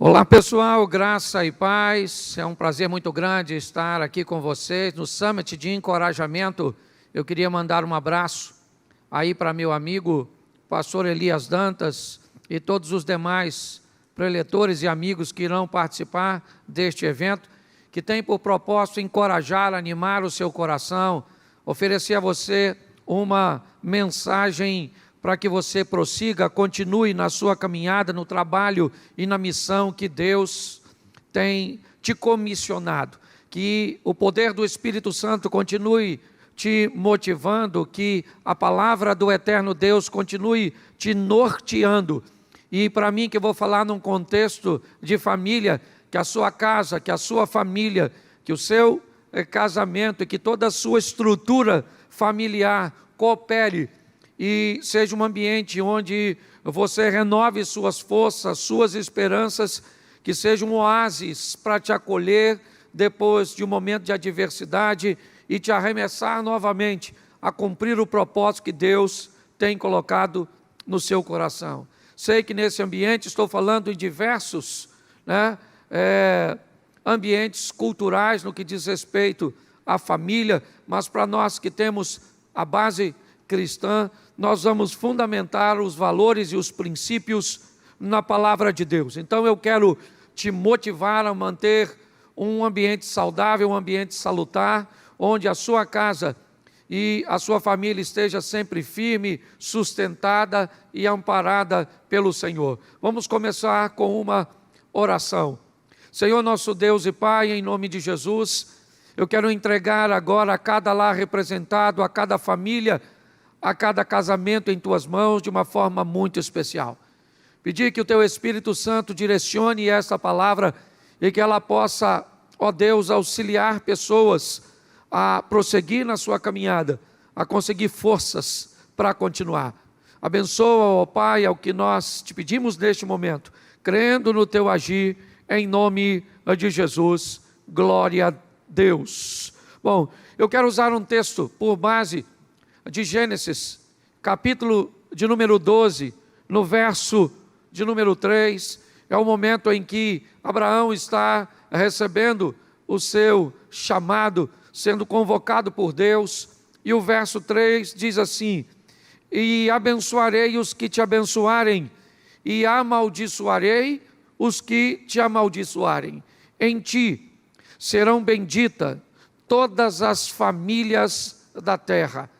Olá pessoal, graça e paz, é um prazer muito grande estar aqui com vocês no Summit de Encorajamento. Eu queria mandar um abraço aí para meu amigo pastor Elias Dantas e todos os demais preletores e amigos que irão participar deste evento, que tem por propósito encorajar, animar o seu coração, oferecer a você uma mensagem para que você prossiga, continue na sua caminhada, no trabalho e na missão que Deus tem te comissionado. Que o poder do Espírito Santo continue te motivando, que a palavra do eterno Deus continue te norteando. E para mim, que eu vou falar num contexto de família, que a sua casa, que a sua família, que o seu casamento e que toda a sua estrutura familiar coopere e seja um ambiente onde você renove suas forças, suas esperanças, que seja um oásis para te acolher depois de um momento de adversidade e te arremessar novamente a cumprir o propósito que Deus tem colocado no seu coração. Sei que nesse ambiente estou falando em diversos ambientes culturais no que diz respeito à família, mas para nós que temos a base cristã, nós vamos fundamentar os valores e os princípios na palavra de Deus. Então eu quero te motivar a manter um ambiente saudável, um ambiente salutar, onde a sua casa e a sua família esteja sempre firme, sustentada e amparada pelo Senhor. Vamos começar com uma oração. Senhor nosso Deus e Pai, em nome de Jesus, eu quero entregar agora a cada lar representado, a cada família, a cada casamento em Tuas mãos de uma forma muito especial. Pedir que o Teu Espírito Santo direcione essa palavra e que ela possa, ó Deus, auxiliar pessoas a prosseguir na sua caminhada, a conseguir forças para continuar. Abençoa, ó Pai, ao que nós te pedimos neste momento, crendo no Teu agir, em nome de Jesus. Glória a Deus. Bom, eu quero usar um texto por base de Gênesis, capítulo de número 12, no verso de número 3, é o momento em que Abraão está recebendo o seu chamado, sendo convocado por Deus, e o verso 3 diz assim: e abençoarei os que te abençoarem, e amaldiçoarei os que te amaldiçoarem. Em ti serão benditas todas as famílias da terra.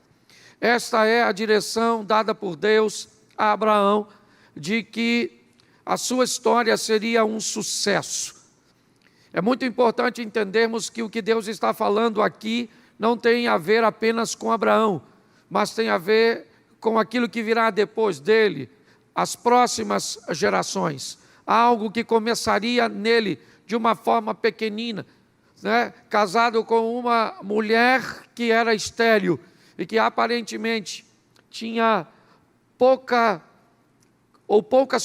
Esta é a direção dada por Deus a Abraão, de que a sua história seria um sucesso. É muito importante entendermos que o que Deus está falando aqui não tem a ver apenas com Abraão, mas tem a ver com aquilo que virá depois dele, as próximas gerações. Algo que começaria nele de uma forma pequenina, casado com uma mulher que era estéril, e que aparentemente tinha poucas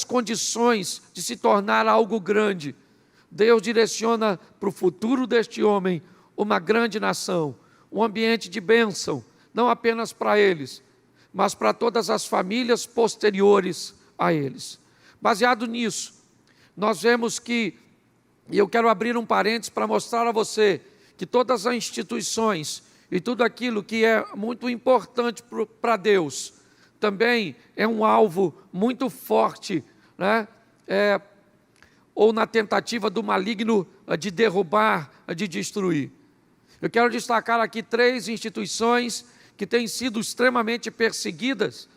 condições de se tornar algo grande. Deus direciona para o futuro deste homem uma grande nação, um ambiente de bênção, não apenas para eles, mas para todas as famílias posteriores a eles. Baseado nisso, nós vemos que, e eu quero abrir um parênteses para mostrar a você, que todas as instituições e tudo aquilo que é muito importante para Deus, também é um alvo muito forte, ou na tentativa do maligno de derrubar, de destruir. Eu quero destacar aqui 3 instituições que têm sido extremamente perseguidas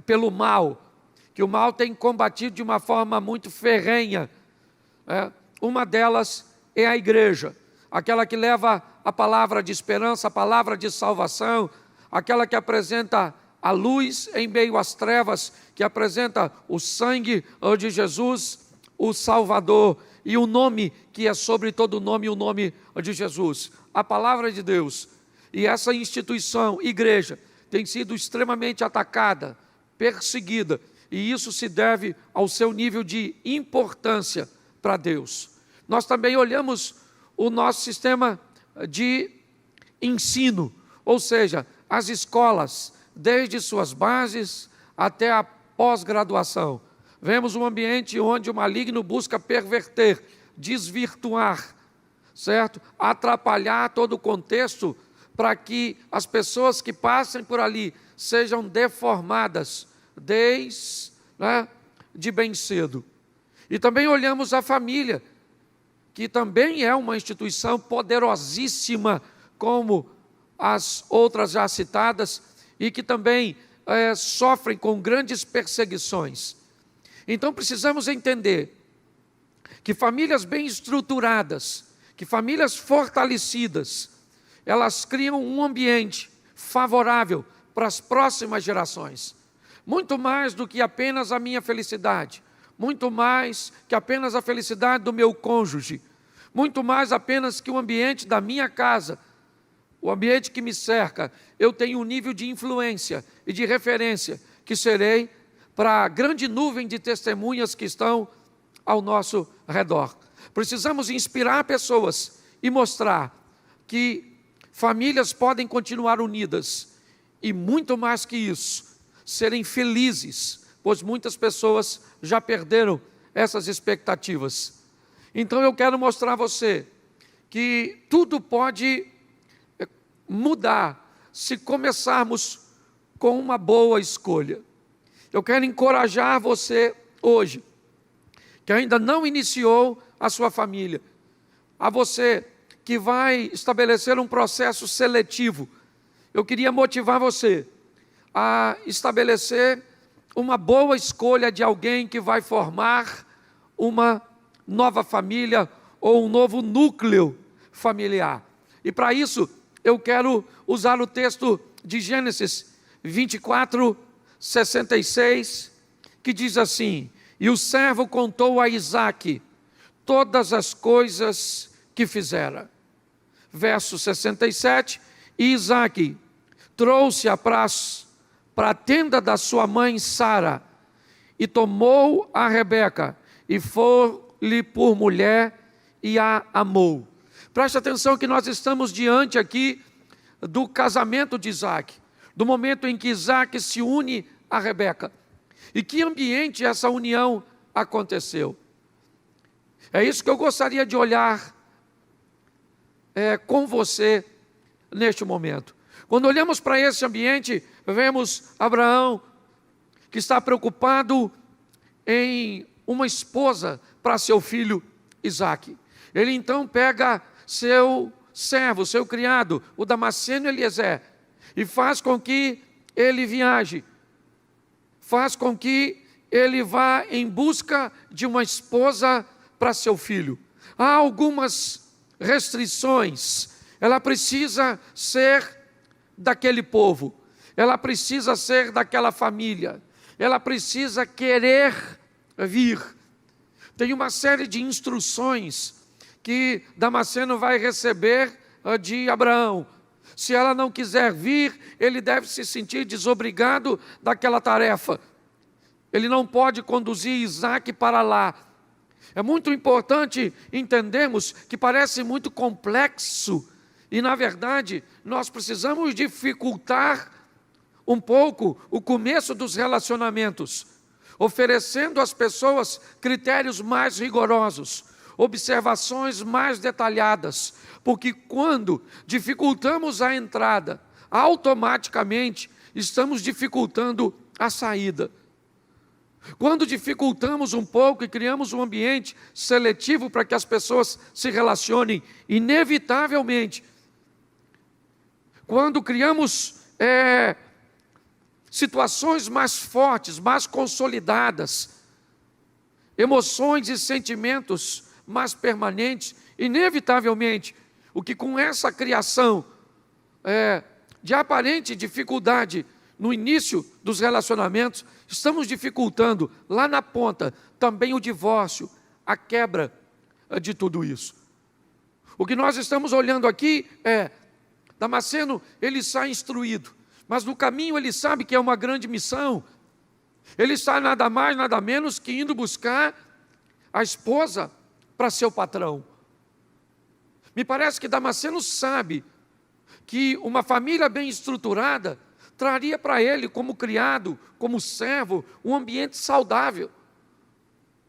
pelo mal, que o mal tem combatido de uma forma muito ferrenha. Uma delas é a igreja, aquela que leva a palavra de esperança, a palavra de salvação, aquela que apresenta a luz em meio às trevas, que apresenta o sangue de Jesus, o Salvador, e o nome que é sobre todo nome, o nome de Jesus, a palavra de Deus. E essa instituição, igreja, tem sido extremamente atacada, perseguida, e isso se deve ao seu nível de importância para Deus. Nós também olhamos o nosso sistema de ensino, ou seja, as escolas, desde suas bases até a pós-graduação. Vemos um ambiente onde o maligno busca perverter, desvirtuar, certo? Atrapalhar todo o contexto para que as pessoas que passem por ali sejam deformadas de bem cedo. E também olhamos a família, que também é uma instituição poderosíssima, como as outras já citadas, e que também sofrem com grandes perseguições. Então precisamos entender que famílias bem estruturadas, que famílias fortalecidas, elas criam um ambiente favorável para as próximas gerações. Muito mais do que apenas a minha felicidade, muito mais que apenas a felicidade do meu cônjuge, muito mais apenas que o ambiente da minha casa, o ambiente que me cerca. Eu tenho um nível de influência e de referência que serei para a grande nuvem de testemunhas que estão ao nosso redor. Precisamos inspirar pessoas e mostrar que famílias podem continuar unidas e, muito mais que isso, serem felizes, pois muitas pessoas já perderam essas expectativas. Então eu quero mostrar a você que tudo pode mudar se começarmos com uma boa escolha. Eu quero encorajar você hoje, que ainda não iniciou a sua família, a você que vai estabelecer um processo seletivo. Eu queria motivar você a estabelecer uma boa escolha de alguém que vai formar uma nova família ou um novo núcleo familiar. E para isso, eu quero usar o texto de Gênesis 24, 66, que diz assim: e o servo contou a Isaque todas as coisas que fizera. Verso 67, e Isaque trouxe-a para a tenda da sua mãe Sara, e tomou a Rebeca, e foi-lhe por mulher, e a amou. Preste atenção que nós estamos diante aqui do casamento de Isaque, do momento em que Isaque se une a Rebeca. E que ambiente essa união aconteceu? É isso que eu gostaria de olhar com você neste momento. Quando olhamos para esse ambiente, vemos Abraão, que está preocupado em uma esposa para seu filho Isaque. Ele então pega seu servo, seu criado, o Damasceno Eliezer, e faz com que ele viaje, faz com que ele vá em busca de uma esposa para seu filho. Há algumas restrições. Ela precisa ser daquele povo, ela precisa ser daquela família, ela precisa querer vir. Tem uma série de instruções que Damasceno vai receber de Abraão. Se ela não quiser vir, ele deve se sentir desobrigado daquela tarefa. Ele não pode conduzir Isaque para lá. É muito importante entendermos que parece muito complexo e, na verdade, nós precisamos dificultar um pouco o começo dos relacionamentos, oferecendo às pessoas critérios mais rigorosos, observações mais detalhadas, porque quando dificultamos a entrada, automaticamente estamos dificultando a saída. Quando dificultamos um pouco e criamos um ambiente seletivo para que as pessoas se relacionem, inevitavelmente, quando criamos situações mais fortes, mais consolidadas, emoções e sentimentos mais permanentes, inevitavelmente, o que com essa criação de aparente dificuldade no início dos relacionamentos, estamos dificultando lá na ponta também o divórcio, a quebra de tudo isso. O que nós estamos olhando aqui Damasceno, ele sai instruído, mas no caminho ele sabe que é uma grande missão. Ele está nada mais, nada menos que indo buscar a esposa para seu patrão. Me parece que Damasceno sabe que uma família bem estruturada traria para ele, como criado, como servo, um ambiente saudável.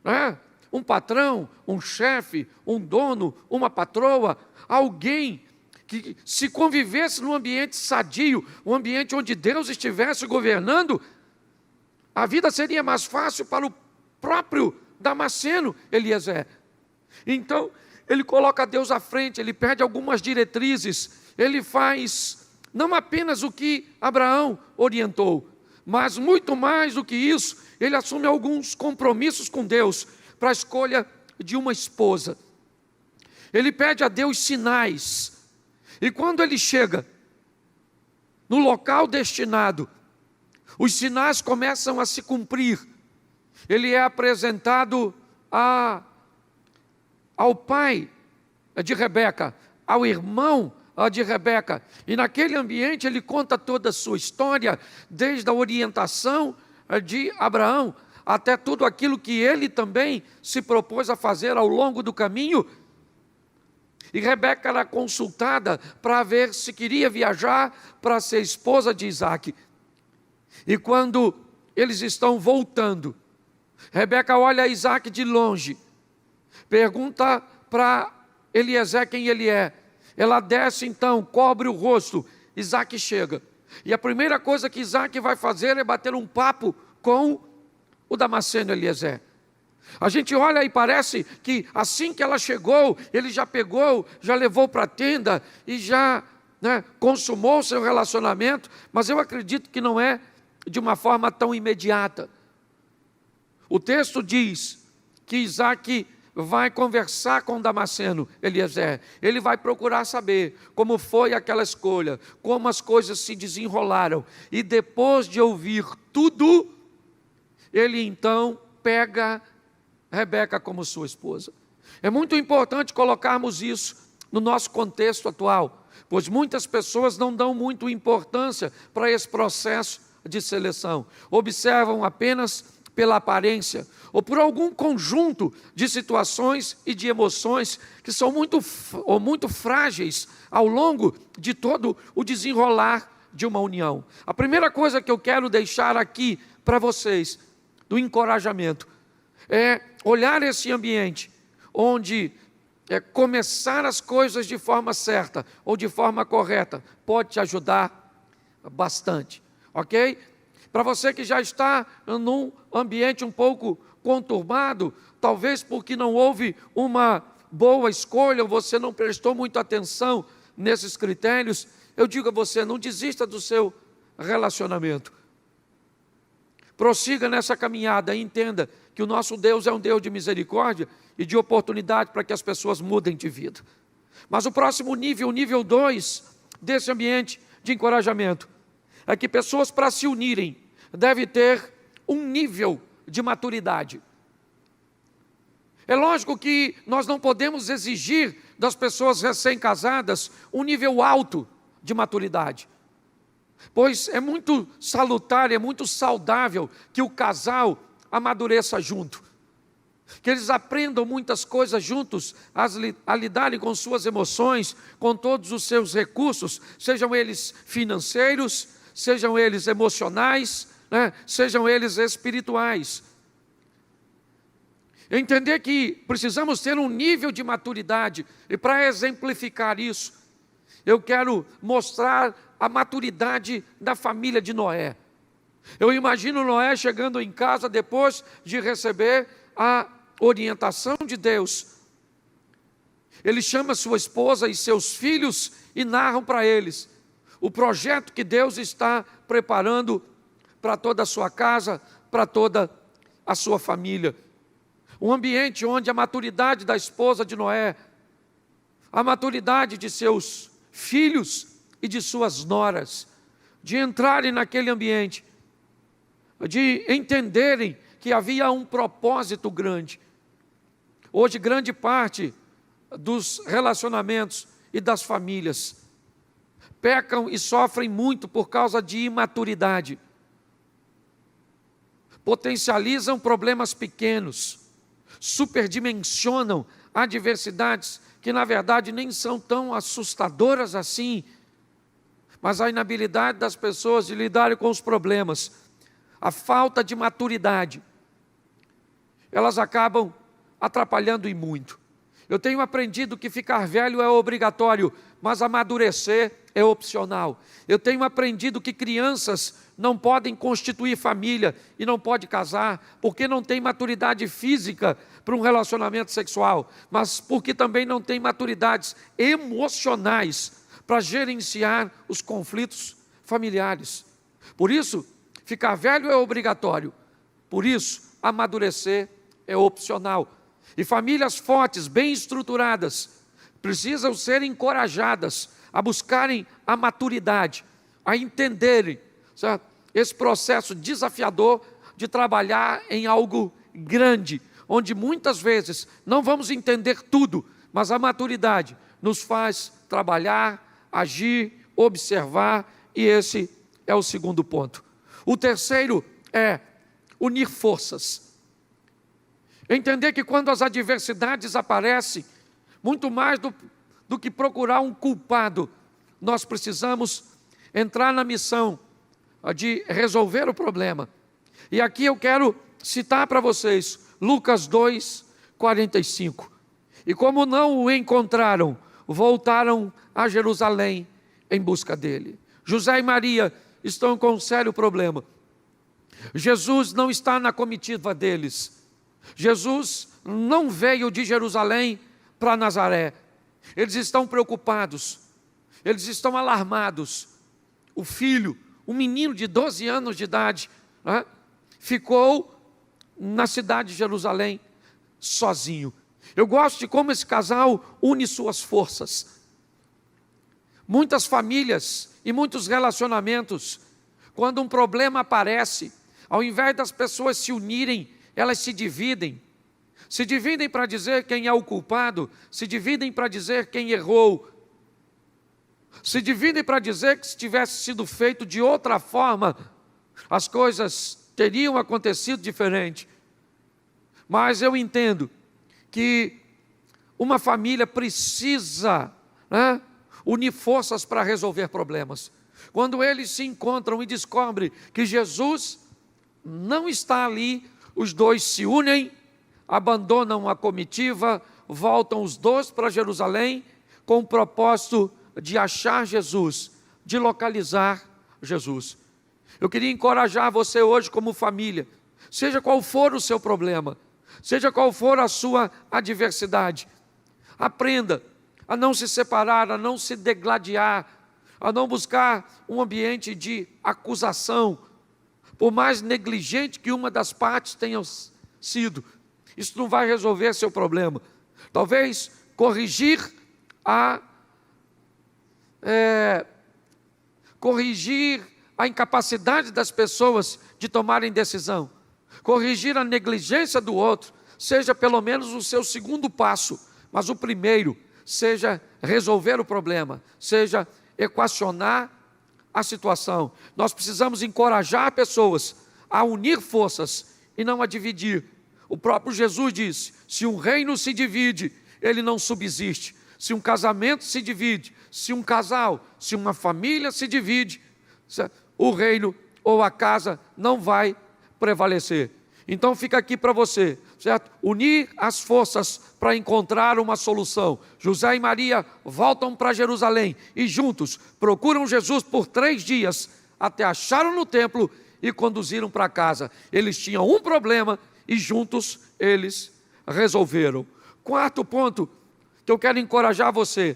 né? Um patrão, um chefe, um dono, uma patroa, alguém que se convivesse num ambiente sadio, um ambiente onde Deus estivesse governando, a vida seria mais fácil para o próprio Damasceno, Eliezer. Então, ele coloca Deus à frente, ele pede algumas diretrizes, ele faz não apenas o que Abraão orientou, mas muito mais do que isso, ele assume alguns compromissos com Deus para a escolha de uma esposa. Ele pede a Deus sinais, e quando ele chega no local destinado, os sinais começam a se cumprir. Ele é apresentado ao pai de Rebeca, ao irmão de Rebeca, e naquele ambiente ele conta toda a sua história, desde a orientação de Abraão, até tudo aquilo que ele também se propôs a fazer ao longo do caminho. E Rebeca era consultada para ver se queria viajar para ser esposa de Isaque. E quando eles estão voltando, Rebeca olha Isaque de longe, pergunta para Eliezer quem ele é. Ela desce então, cobre o rosto, Isaque chega. E a primeira coisa que Isaque vai fazer é bater um papo com o Damasceno Eliezer. A gente olha e parece que assim que ela chegou, ele já pegou, já levou para a tenda e já consumou seu relacionamento, mas eu acredito que não é de uma forma tão imediata. O texto diz que Isaque vai conversar com Damasceno Eliezer, ele vai procurar saber como foi aquela escolha, como as coisas se desenrolaram, e depois de ouvir tudo, ele então pega Rebeca como sua esposa. É muito importante colocarmos isso no nosso contexto atual, pois muitas pessoas não dão muito importância para esse processo de seleção, observam apenas pela aparência, ou por algum conjunto de situações e de emoções que são muito frágeis ao longo de todo o desenrolar de uma união. A primeira coisa que eu quero deixar aqui para vocês, do encorajamento, é olhar esse ambiente onde começar as coisas de forma certa ou de forma correta pode te ajudar bastante, ok? Para você que já está num ambiente um pouco conturbado, talvez porque não houve uma boa escolha, ou você não prestou muita atenção nesses critérios, eu digo a você, não desista do seu relacionamento. Prossiga nessa caminhada e entenda que o nosso Deus é um Deus de misericórdia e de oportunidade para que as pessoas mudem de vida. Mas o próximo nível, o nível 2 desse ambiente de encorajamento, é que pessoas para se unirem devem ter um nível de maturidade. É lógico que nós não podemos exigir das pessoas recém-casadas um nível alto de maturidade, pois é muito salutar, é muito saudável que o casal amadureça junto, que eles aprendam muitas coisas juntos, a lidarem com suas emoções, com todos os seus recursos, sejam eles financeiros, sejam eles emocionais, sejam eles espirituais. Entender que precisamos ter um nível de maturidade, e para exemplificar isso, eu quero mostrar a maturidade da família de Noé. Eu imagino Noé chegando em casa depois de receber a orientação de Deus. Ele chama sua esposa e seus filhos e narram para eles o projeto que Deus está preparando para toda a sua casa, para toda a sua família. Um ambiente onde a maturidade da esposa de Noé, a maturidade de seus filhos e de suas noras, de entrarem naquele ambiente, de entenderem que havia um propósito grande. Hoje, grande parte dos relacionamentos e das famílias pecam e sofrem muito por causa de imaturidade. Potencializam problemas pequenos, superdimensionam adversidades que na verdade nem são tão assustadoras assim, mas a inabilidade das pessoas de lidarem com os problemas, a falta de maturidade, elas acabam atrapalhando e muito. Eu tenho aprendido que ficar velho é obrigatório, mas amadurecer é opcional. Eu tenho aprendido que crianças não podem constituir família e não podem casar, porque não tem maturidade física para um relacionamento sexual, mas porque também não tem maturidades emocionais para gerenciar os conflitos familiares. Por isso, ficar velho é obrigatório. Por isso, amadurecer é opcional. E famílias fortes, bem estruturadas, precisam ser encorajadas a buscarem a maturidade, a entenderem, certo? Esse processo desafiador de trabalhar em algo grande, onde muitas vezes não vamos entender tudo, mas a maturidade nos faz trabalhar, agir, observar, e esse é o segundo ponto. O terceiro é unir forças. Entender que quando as adversidades aparecem, muito mais do que procurar um culpado, nós precisamos entrar na missão de resolver o problema. E aqui eu quero citar para vocês Lucas 2, 45. E como não o encontraram, voltaram a Jerusalém em busca dele. José e Maria estão com um sério problema. Jesus não está na comitiva deles. Jesus não veio de Jerusalém para Nazaré. Eles estão preocupados, eles estão alarmados. O filho, um menino de 12 anos de idade, ficou na cidade de Jerusalém sozinho. Eu gosto de como esse casal une suas forças. Muitas famílias e muitos relacionamentos, quando um problema aparece, ao invés das pessoas se unirem, elas se dividem para dizer quem é o culpado, se dividem para dizer quem errou, se dividem para dizer que se tivesse sido feito de outra forma, as coisas teriam acontecido diferente. Mas eu entendo que uma família precisa unir forças para resolver problemas. Quando eles se encontram e descobrem que Jesus não está ali, os dois se unem, abandonam a comitiva, voltam os dois para Jerusalém com o propósito de achar Jesus, de localizar Jesus. Eu queria encorajar você hoje como família, seja qual for o seu problema, seja qual for a sua adversidade, aprenda a não se separar, a não se degladiar, a não buscar um ambiente de acusação, por mais negligente que uma das partes tenha sido. Isso não vai resolver seu problema. Talvez corrigir a incapacidade das pessoas de tomarem decisão, corrigir a negligência do outro, seja pelo menos o seu segundo passo, mas o primeiro seja resolver o problema, seja equacionar a situação. Nós precisamos encorajar pessoas a unir forças e não a dividir. O próprio Jesus disse: se um reino se divide, ele não subsiste. Se um casamento se divide, se um casal, se uma família se divide, o reino ou a casa não vai prevalecer. Então fica aqui para você, certo? Unir as forças para encontrar uma solução. José e Maria voltam para Jerusalém e juntos procuram Jesus por 3 dias, até acharam no templo e conduziram para casa. Eles tinham um problema e juntos eles resolveram. Quarto ponto que eu quero encorajar você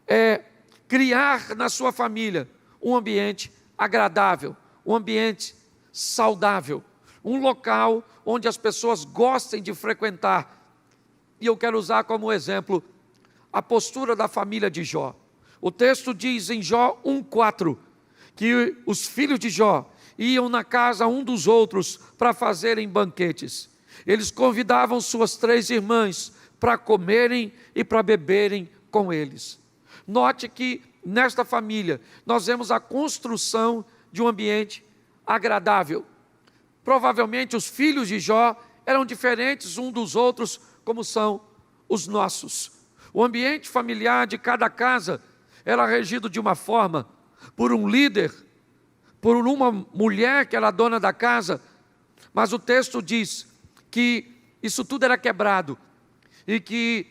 é criar na sua família um ambiente agradável, um ambiente saudável, um local onde as pessoas gostem de frequentar. E eu quero usar como exemplo a postura da família de Jó. O texto diz em Jó 1,4 que os filhos de Jó iam na casa um dos outros para fazerem banquetes. Eles convidavam suas 3 irmãs para comerem e para beberem com eles. Note que nesta família nós vemos a construção de um ambiente agradável. Provavelmente os filhos de Jó eram diferentes uns dos outros, como são os nossos. O ambiente familiar de cada casa era regido de uma forma, por um líder, por uma mulher que era dona da casa, mas o texto diz que isso tudo era quebrado, e que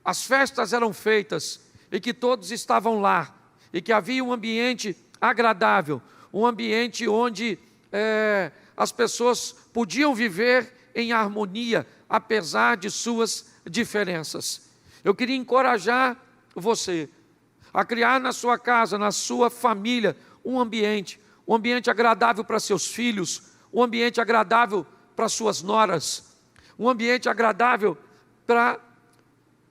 as festas eram feitas, e que todos estavam lá, e que havia um ambiente agradável, um ambiente onde as pessoas podiam viver em harmonia, apesar de suas diferenças. Eu queria encorajar você a criar na sua casa, na sua família, um ambiente agradável para seus filhos, um ambiente agradável para suas noras, um ambiente agradável para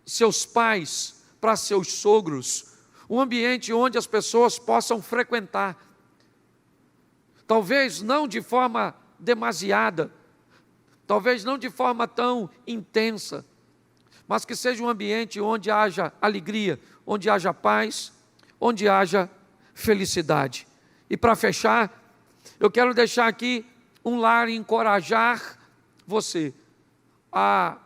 seus pais, para seus sogros, um ambiente onde as pessoas possam frequentar, talvez não de forma demasiada, talvez não de forma tão intensa, mas que seja um ambiente onde haja alegria, onde haja paz, onde haja felicidade. E para fechar, eu quero deixar aqui um lar e encorajar você a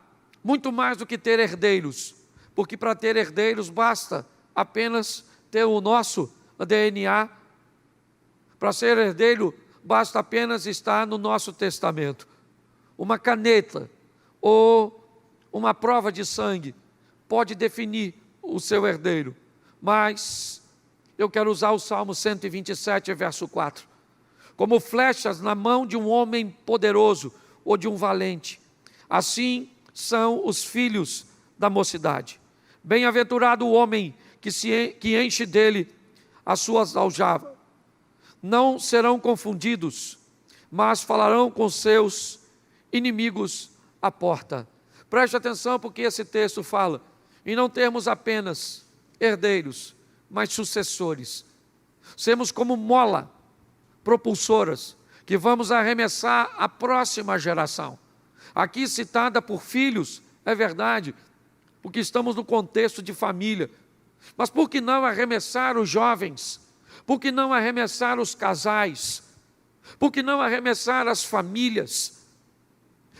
muito mais do que ter herdeiros, porque para ter herdeiros basta apenas ter o nosso DNA. Para ser herdeiro basta apenas estar no nosso testamento. Uma caneta ou uma prova de sangue pode definir o seu herdeiro, mas eu quero usar o Salmo 127, verso 4. Como flechas na mão de um homem poderoso ou de um valente, assim são os filhos da mocidade. Bem-aventurado o homem que enche dele as suas aljavas. Não serão confundidos, mas falarão com seus inimigos à porta. Preste atenção, porque esse texto fala em não termos apenas herdeiros, mas sucessores. Sermos como mola propulsoras, que vamos arremessar a próxima geração. Aqui citada por filhos, é verdade, porque estamos no contexto de família. Mas por que não arremessar os jovens? Por que não arremessar os casais? Por que não arremessar as famílias?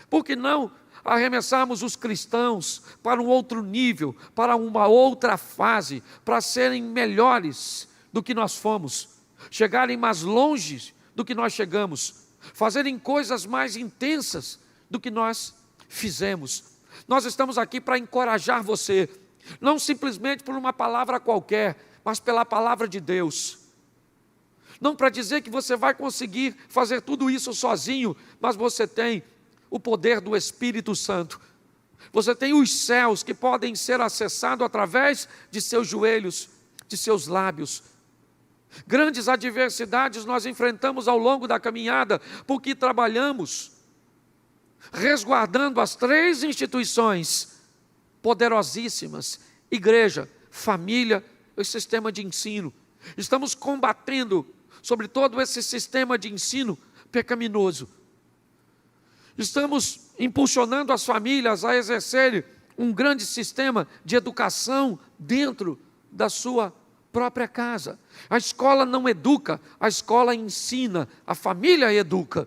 Por que não arremessarmos os cristãos para um outro nível, para uma outra fase, para serem melhores do que nós fomos, chegarem mais longe do que nós chegamos, fazerem coisas mais intensas do que nós fizemos? Nós estamos aqui para encorajar você, não simplesmente por uma palavra qualquer, mas pela palavra de Deus. Não para dizer que você vai conseguir fazer tudo isso sozinho, mas você tem o poder do Espírito Santo. Você tem os céus que podem ser acessados através de seus joelhos, de seus lábios. Grandes adversidades nós enfrentamos ao longo da caminhada, porque trabalhamos resguardando as 3 instituições poderosíssimas: igreja, família e sistema de ensino. Estamos combatendo sobre todo esse sistema de ensino pecaminoso. Estamos impulsionando as famílias a exercerem um grande sistema de educação dentro da sua própria casa. A escola não educa, a escola ensina, a família educa.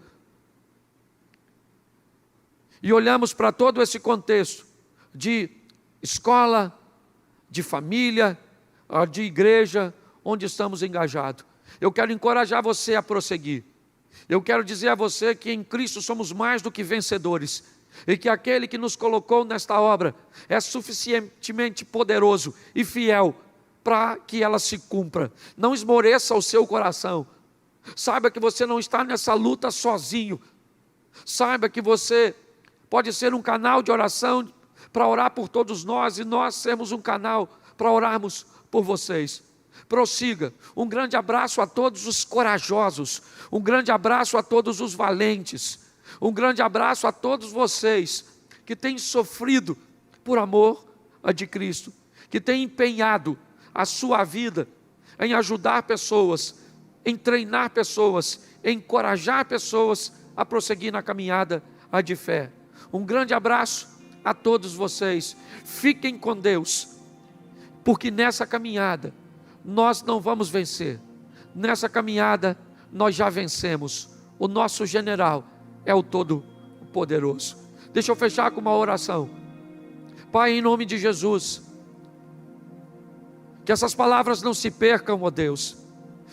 E olhamos para todo esse contexto de escola, de família, de igreja, onde estamos engajados. Eu quero encorajar você a prosseguir. Eu quero dizer a você que em Cristo somos mais do que vencedores, e que aquele que nos colocou nesta obra é suficientemente poderoso e fiel para que ela se cumpra. Não esmoreça o seu coração. Saiba que você não está nessa luta sozinho. Saiba que você pode ser um canal de oração para orar por todos nós, e nós sermos um canal para orarmos por vocês. Prossiga. Um grande abraço a todos os corajosos, um grande abraço a todos os valentes, um grande abraço a todos vocês que têm sofrido por amor de Cristo, que têm empenhado a sua vida em ajudar pessoas, em treinar pessoas, em encorajar pessoas a prosseguir na caminhada de fé. Um grande abraço a todos vocês. Fiquem com Deus, porque nessa caminhada nós não vamos vencer. Nessa caminhada nós já vencemos. O nosso general é o Todo-Poderoso. Deixa eu fechar com uma oração. Pai, em nome de Jesus, que essas palavras não se percam, ó Deus,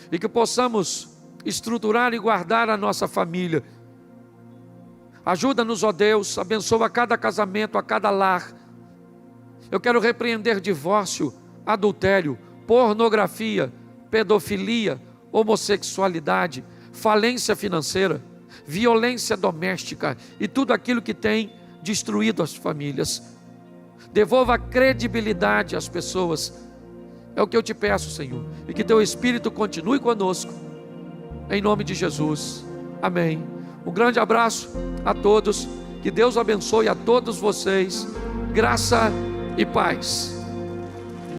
e que possamos estruturar e guardar a nossa família. Ajuda-nos, ó Deus, abençoa cada casamento, a cada lar. Eu quero repreender divórcio, adultério, pornografia, pedofilia, homossexualidade, falência financeira, violência doméstica e tudo aquilo que tem destruído as famílias. Devolva credibilidade às pessoas. É o que eu te peço, Senhor, e que teu Espírito continue conosco, em nome de Jesus, amém. Um grande abraço a todos, que Deus abençoe a todos vocês, graça e paz.